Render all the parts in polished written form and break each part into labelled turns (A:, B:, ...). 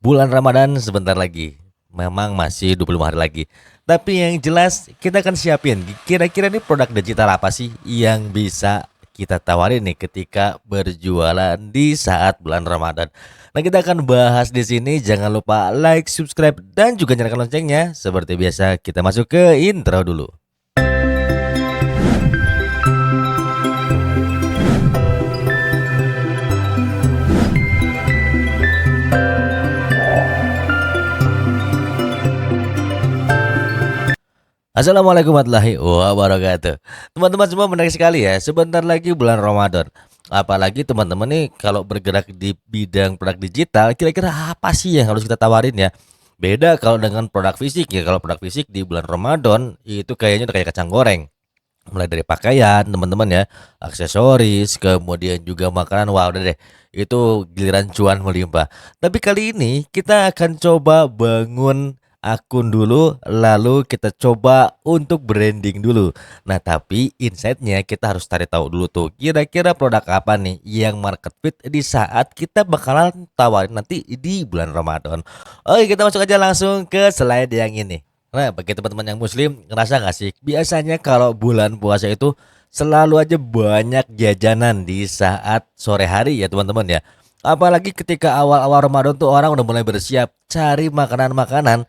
A: Bulan Ramadan sebentar lagi. Memang masih 25 hari lagi. Tapi yang jelas kita akan siapin kira-kira nih produk digital apa sih yang bisa kita tawarin nih ketika berjualan di saat bulan Ramadan. Nah, kita akan bahas di sini. Jangan lupa like, subscribe dan juga nyalakan loncengnya. Seperti biasa, kita masuk ke intro dulu. Assalamualaikum warahmatullahi wabarakatuh. Teman-teman semua, menarik sekali ya. Sebentar lagi bulan Ramadan. Apalagi teman-teman nih kalau bergerak di bidang produk digital, kira-kira apa sih yang harus kita tawarin ya? Beda kalau dengan produk fisik ya. Kalau produk fisik di bulan Ramadan itu kayaknya udah kayak kacang goreng. Mulai dari pakaian, teman-teman ya, aksesoris, kemudian juga makanan. Wah, udah deh. Itu giliran cuan melimpah. Tapi kali ini kita akan coba bangun akun dulu, lalu kita coba untuk branding dulu. Nah, tapi insight-nya kita harus cari tahu dulu tuh, kira-kira produk apa nih yang market fit di saat kita bakalan tawarin nanti di bulan Ramadan. Oke, kita masuk aja langsung ke slide yang ini. Nah, bagi teman-teman yang muslim, ngerasa nggak sih? Biasanya kalau bulan puasa itu selalu aja banyak jajanan di saat sore hari ya teman-teman ya. Apalagi ketika awal-awal Ramadan tuh orang udah mulai bersiap cari makanan-makanan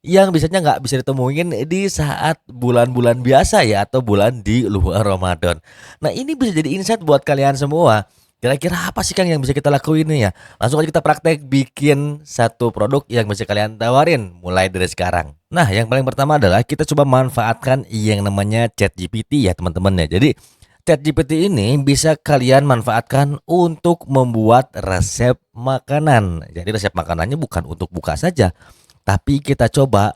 A: yang biasanya nggak bisa ditemuin di saat bulan-bulan biasa ya atau bulan di luar Ramadan. Nah, ini bisa jadi insight buat kalian semua. Kira-kira apa sih Kang yang bisa kita lakuin nih ya? Langsung aja kita praktek bikin satu produk yang bisa kalian tawarin mulai dari sekarang. Nah, yang paling pertama adalah kita coba manfaatkan yang namanya ChatGPT ya teman-teman ya. Jadi ChatGPT ini bisa kalian manfaatkan untuk membuat resep makanan. Jadi resep makanannya bukan untuk buka saja, tapi kita coba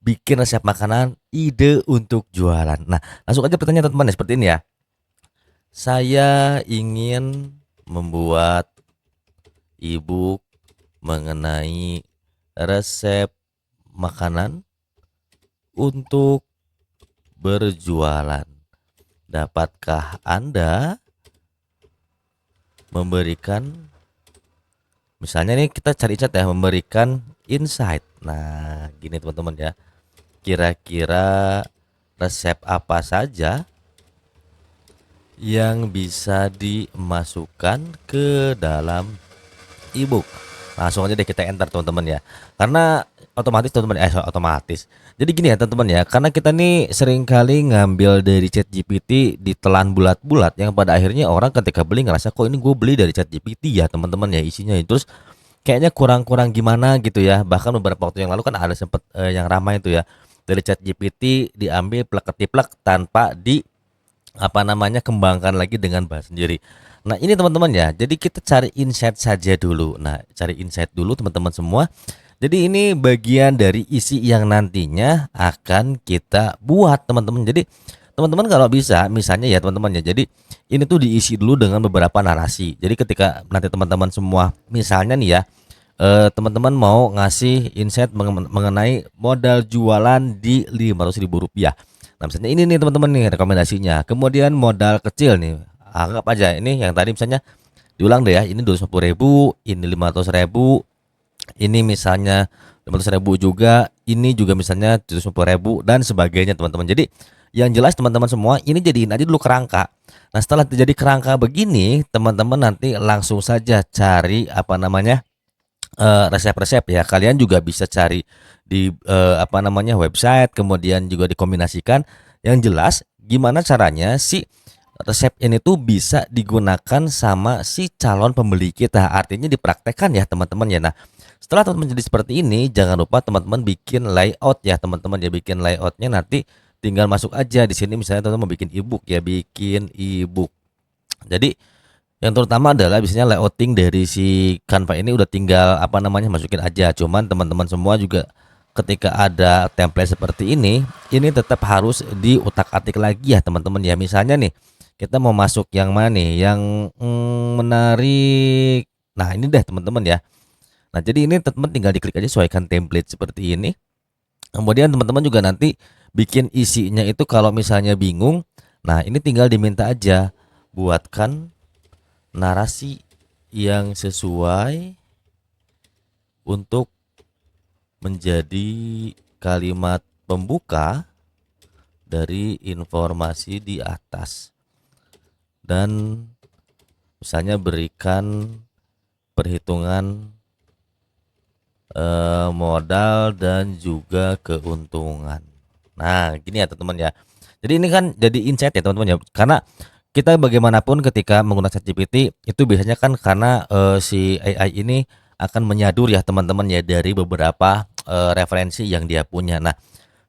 A: bikin resep makanan ide untuk jualan. Nah, langsung aja pertanyaan teman-teman ya, seperti ini ya. Saya ingin membuat ebook mengenai resep makanan untuk berjualan. Dapatkah Anda memberikan, misalnya nih kita cari chat ya, memberikan insight. Nah, gini teman-teman ya. Kira-kira resep apa saja yang bisa dimasukkan ke dalam ebook? Langsung aja deh kita enter teman-teman ya. Karena otomatis teman-teman otomatis. Jadi gini ya teman-teman ya, karena kita nih sering kali ngambil dari ChatGPT ditelan bulat-bulat yang pada akhirnya orang ketika beli ngerasa kok ini gue beli dari ChatGPT ya teman-teman ya isinya. Terus kayaknya kurang-kurang gimana gitu ya. Bahkan beberapa waktu yang lalu kan ada sempet yang ramai itu ya. Dari ChatGPT diambil plek-ketiplek tanpa di apa namanya kembangkan lagi dengan bahasa sendiri. Nah, ini teman-teman ya. Jadi kita cari insight saja dulu. Nah, cari insight dulu teman-teman semua. Jadi ini bagian dari isi yang nantinya akan kita buat teman-teman. Jadi teman-teman kalau bisa misalnya ya teman-teman ya. Jadi ini tuh diisi dulu dengan beberapa narasi. Jadi ketika nanti teman-teman semua misalnya nih ya, teman-teman mau ngasih insight mengenai modal jualan di Rp500.000. Nah, misalnya ini nih teman-teman nih rekomendasinya. Kemudian modal kecil nih. Anggap aja ini yang tadi misalnya diulang deh ya. Ini 250.000, ini 500.000, ini misalnya 500.000 juga, ini juga misalnya 750.000 dan sebagainya teman-teman. Jadi yang jelas teman-teman semua ini jadiin aja dulu kerangka. Nah, setelah terjadi kerangka begini, teman-teman nanti langsung saja cari apa namanya resep-resep ya. Kalian juga bisa cari di apa namanya website, kemudian juga dikombinasikan. Yang jelas gimana caranya si resep ini tuh bisa digunakan sama si calon pembeli kita. Artinya dipraktekkan ya teman-teman ya. Nah, setelah teman-teman jadi seperti ini, jangan lupa teman-teman bikin layout ya teman-teman ya. Bikin layoutnya nanti tinggal masuk aja di sini. Misalnya teman-teman mau bikin ebook ya, bikin ebook. Jadi yang terutama adalah biasanya layouting dari si Canva ini udah tinggal apa namanya masukin aja. Cuman teman-teman semua juga ketika ada template seperti ini tetap harus diutak-atik lagi ya teman-teman ya. Misalnya nih kita mau masuk yang mana nih, yang menarik. Nah, ini deh teman-teman ya. Nah, jadi ini teman-teman tinggal diklik aja sesuaikan template seperti ini. Kemudian teman-teman juga nanti bikin isinya itu kalau misalnya bingung, nah ini tinggal diminta aja buatkan narasi yang sesuai untuk menjadi kalimat pembuka dari informasi di atas. Dan misalnya berikan perhitungan modal dan juga keuntungan. Nah, gini ya teman-teman ya. Jadi ini kan jadi insight ya teman-teman ya. Karena kita bagaimanapun ketika menggunakan ChatGPT itu biasanya kan karena si AI ini akan menyadur ya teman-teman ya dari beberapa referensi yang dia punya. Nah,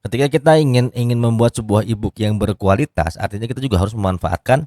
A: ketika kita ingin ingin membuat sebuah ebook yang berkualitas, artinya kita juga harus memanfaatkan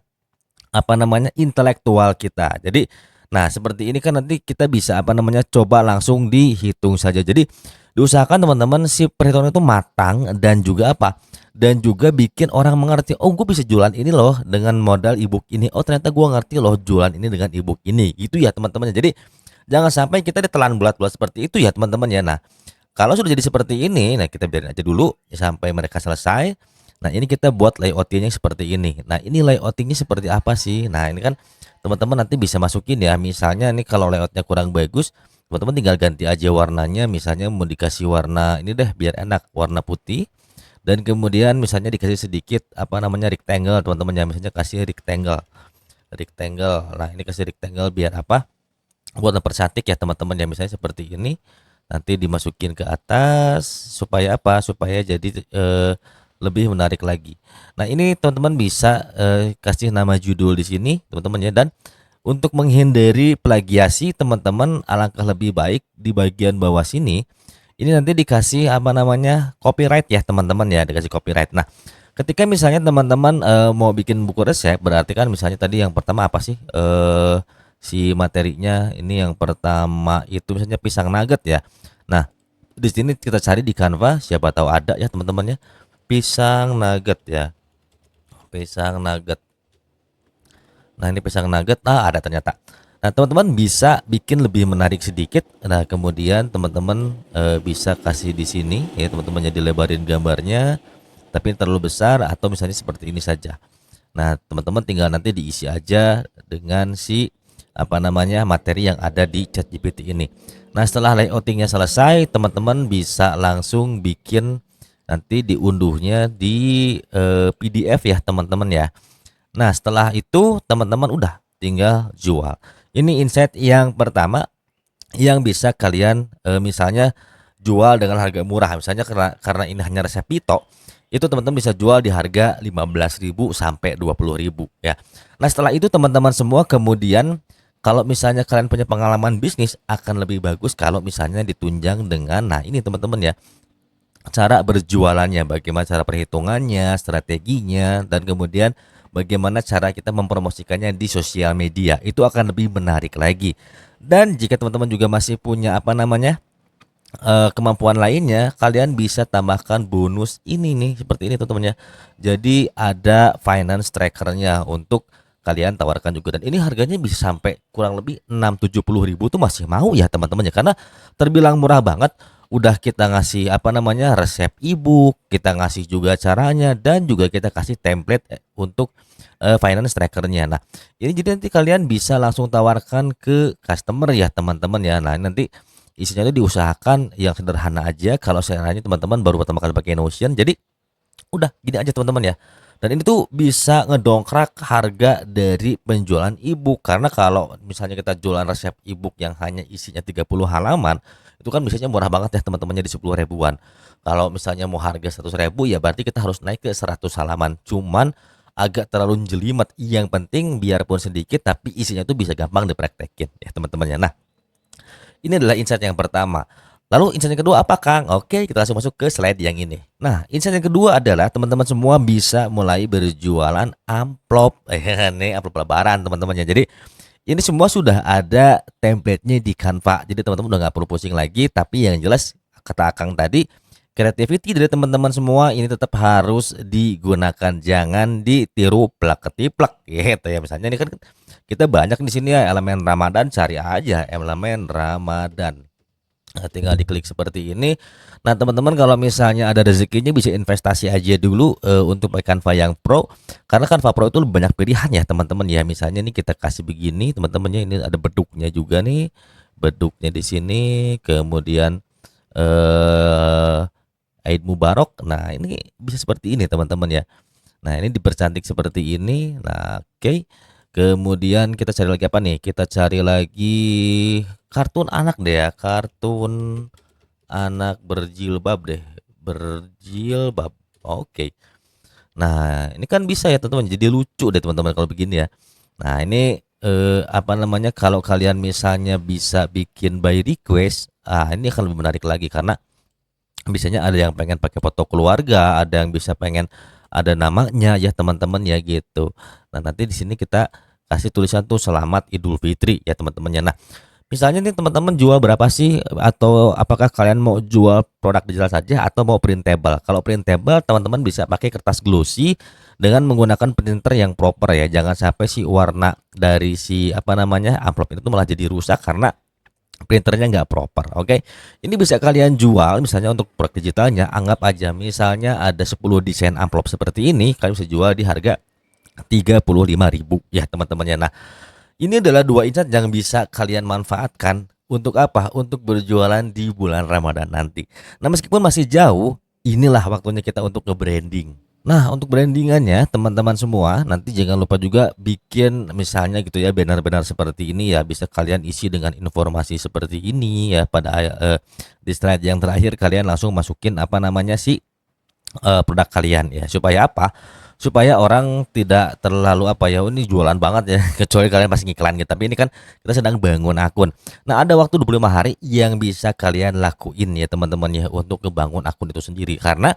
A: apa namanya intelektual kita. Jadi, nah seperti ini kan nanti kita bisa apa namanya coba langsung dihitung saja. Jadi diusahakan teman-teman si perhitungan itu matang dan juga apa? Dan juga bikin orang mengerti. Oh, gue bisa jualan ini loh dengan modal ebook ini. Oh, ternyata gue ngerti loh jualan ini dengan ebook ini. Gitu ya teman-teman. Jadi jangan sampai kita ditelan bulat-bulat seperti itu ya teman-teman ya. Nah, kalau sudah jadi seperti ini, nah kita biarin aja dulu sampai mereka selesai. Nah, ini kita buat layoutingnya seperti ini. Nah, ini layoutingnya seperti apa sih? Nah, ini kan teman-teman nanti bisa masukin ya. Misalnya nih kalau layoutnya kurang bagus, teman-teman tinggal ganti aja warnanya. Misalnya mau dikasih warna ini deh biar enak, warna putih. Dan kemudian misalnya dikasih sedikit apa namanya rectangle, teman-teman ya. Misalnya kasih rectangle, rectangle. Nah, ini kasih rectangle biar apa? Buat mempercantik ya teman-teman ya. Misalnya seperti ini. Nanti dimasukin ke atas supaya apa? Supaya jadi lebih menarik lagi. Nah, ini teman-teman bisa kasih nama judul di sini, teman-teman ya. Dan untuk menghindari plagiasi, teman-teman alangkah lebih baik di bagian bawah sini ini nanti dikasih apa namanya copyright ya teman-teman ya, dikasih copyright. Nah, ketika misalnya teman-teman mau bikin buku resep, berarti kan misalnya tadi yang pertama apa sih si materinya ini yang pertama itu misalnya pisang nugget ya. Nah, di sini kita cari di Canva, siapa tahu ada ya teman-teman ya. Pisang nugget ya. Pisang nugget. Nah, ini pisang nugget. Ah, ada ternyata. Nah, teman-teman bisa bikin lebih menarik sedikit. Nah, kemudian teman-teman bisa kasih di sini ya, teman-teman jadi lebarin gambarnya tapi terlalu besar atau misalnya seperti ini saja. Nah, teman-teman tinggal nanti diisi aja dengan si apa namanya materi yang ada di ChatGPT ini. Nah, setelah layoutingnya selesai, teman-teman bisa langsung bikin nanti diunduhnya di PDF ya teman-teman ya. Nah, setelah itu teman-teman udah tinggal jual. Ini insight yang pertama yang bisa kalian misalnya jual dengan harga murah. Misalnya karena ini hanya resep pito, itu teman-teman bisa jual di harga 15.000 sampai 20.000 ya. Nah, setelah itu teman-teman semua kemudian kalau misalnya kalian punya pengalaman bisnis akan lebih bagus kalau misalnya ditunjang dengan nah ini teman-teman ya. Cara berjualannya, bagaimana cara perhitungannya, strateginya dan kemudian bagaimana cara kita mempromosikannya di sosial media. Itu akan lebih menarik lagi. Dan jika teman-teman juga masih punya apa namanya kemampuan lainnya, kalian bisa tambahkan bonus ini nih seperti ini teman-teman ya. Jadi ada finance trackernya untuk kalian tawarkan juga dan ini harganya bisa sampai kurang lebih 6-70 ribu tuh masih mau ya teman-teman ya karena terbilang murah banget. Udah kita ngasih apa namanya resep ebook, kita ngasih juga caranya dan juga kita kasih template untuk finance trackernya. Nah, ini jadi nanti kalian bisa langsung tawarkan ke customer ya teman-teman ya. Nah, nanti isinya itu diusahakan yang sederhana aja. Kalau seandainya teman-teman baru pertama kali pakai Notion, jadi udah gini aja teman-teman ya. Dan ini tuh bisa ngedongkrak harga dari penjualan ebook karena kalau misalnya kita jualan resep ebook yang hanya isinya 30 halaman, itu kan biasanya murah banget ya teman-temannya di 10 ribuan. Kalau misalnya mau harga 100 ribu ya berarti kita harus naik ke 100 halaman. Cuman agak terlalu jelimet. Yang penting biarpun sedikit tapi isinya tuh bisa gampang dipraktekin ya teman-temannya. Nah, ini adalah insight yang pertama. Lalu insight yang kedua apa Kang? Oke, kita langsung masuk ke slide yang ini. Nah, insight yang kedua adalah teman-teman semua bisa mulai berjualan amplop. Nih amplop lebaran teman-teman ya. Jadi ini semua sudah ada template-nya di Canva. Jadi teman-teman udah nggak perlu pusing lagi. Tapi yang jelas kata Akang tadi, creativity dari teman-teman semua ini tetap harus digunakan. Jangan ditiru plak ketiplak gitu ya. Misalnya ini kan kita banyak di sini ya elemen Ramadan, cari aja elemen Ramadan. Nah, tinggal diklik seperti ini. Nah, teman-teman kalau misalnya ada rezekinya bisa investasi aja dulu untuk pakai Canva yang Pro. Karena Canva Pro itu lebih banyak pilihan ya, teman-teman ya. Misalnya nih kita kasih begini, teman-temannya ini ada beduknya juga nih. Beduknya di sini, kemudian eh Eid Mubarak. Nah, ini bisa seperti ini teman-teman ya. Nah, ini dipercantik seperti ini. Nah, oke. Kemudian kita cari lagi apa nih? Kita cari lagi kartun anak deh ya. Kartun anak berjilbab deh. Berjilbab. Oke. Nah, ini kan bisa ya teman-teman. Jadi lucu deh teman-teman kalau begini ya. Nah, ini apa namanya? Kalau kalian misalnya bisa bikin by request, ini akan lebih menarik lagi karena biasanya ada yang pengen pakai foto keluarga, ada yang bisa pengen ada namanya ya teman-teman ya gitu. Nah, nanti di sini kita kasih tulisan tuh selamat Idul Fitri ya teman-temannya. Nah, misalnya nih teman-teman jual berapa sih atau apakah kalian mau jual produk digital saja atau mau printable? Kalau printable teman-teman bisa pakai kertas glossy dengan menggunakan printer yang proper ya. Jangan sampai si warna dari si apa namanya amplop itu malah jadi rusak karena printernya nggak proper. Oke, ini bisa kalian jual misalnya untuk produk digitalnya. Anggap aja misalnya ada 10 desain amplop seperti ini, kalian bisa jual di harga 35.000 ya teman-temannya. Nah, ini adalah dua insight yang bisa kalian manfaatkan untuk apa? Untuk berjualan di bulan Ramadan nanti. Nah, meskipun masih jauh, inilah waktunya kita untuk nge-branding. Nah, untuk brandingannya teman-teman semua, nanti jangan lupa juga bikin misalnya gitu ya banner-banner seperti ini ya, bisa kalian isi dengan informasi seperti ini ya pada di slide yang terakhir kalian langsung masukin apa namanya sih produk kalian ya. Supaya apa? Supaya orang tidak terlalu apa ya, "Oh, ini jualan banget ya," kecuali kalian pas ngiklan gitu. Tapi ini kan kita sedang bangun akun. Nah, ada waktu 25 hari yang bisa kalian lakuin ya teman-teman ya untuk ngebangun akun itu sendiri. Karena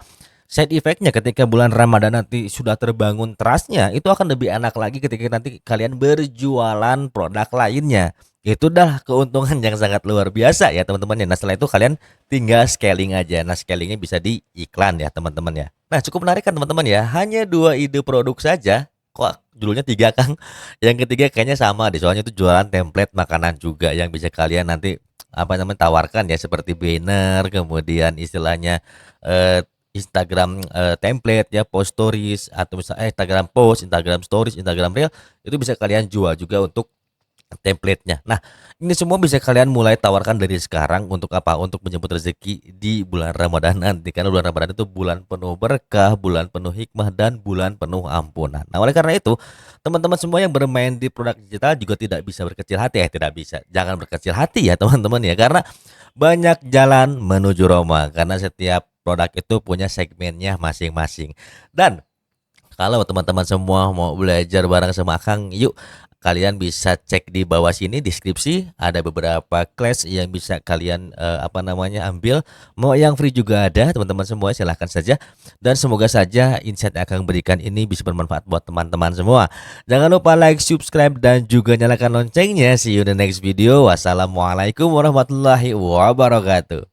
A: side effect-nya ketika bulan Ramadan nanti sudah terbangun trust-nya, itu akan lebih enak lagi ketika nanti kalian berjualan produk lainnya. Itu dah keuntungan yang sangat luar biasa ya teman-teman ya. Nah, setelah itu kalian tinggal scaling aja. Nah, scalingnya bisa di iklan ya teman-teman ya. Nah, cukup menarik kan teman-teman ya. Hanya 2 ide produk saja. Kok judulnya 3 Kang? Yang ketiga kayaknya sama deh. Soalnya itu jualan template makanan juga yang bisa kalian nanti apa namanya tawarkan ya seperti banner, kemudian istilahnya eh, Instagram template ya, post stories atau misalnya Instagram post, Instagram stories, Instagram reel itu bisa kalian jual juga untuk template-nya. Nah, ini semua bisa kalian mulai tawarkan dari sekarang untuk apa? Untuk menyambut rezeki di bulan Ramadan nanti. Karena bulan Ramadan itu bulan penuh berkah, bulan penuh hikmah, dan bulan penuh ampunan. Nah, oleh karena itu, teman-teman semua yang bermain di produk digital juga tidak bisa berkecil hati ya, tidak bisa. Jangan berkecil hati ya, teman-teman ya, karena banyak jalan menuju Roma. Karena setiap produk itu punya segmennya masing-masing. Dan kalau teman-teman semua mau belajar bareng sama Akang, yuk kalian bisa cek di bawah sini deskripsi ada beberapa kelas yang bisa kalian apa namanya ambil. Mau yang free juga ada teman-teman semua, silahkan saja. Dan semoga saja insight yang Akang berikan ini bisa bermanfaat buat teman-teman semua. Jangan lupa like, subscribe, dan juga nyalakan loncengnya. See you in the next video. Wassalamualaikum warahmatullahi wabarakatuh.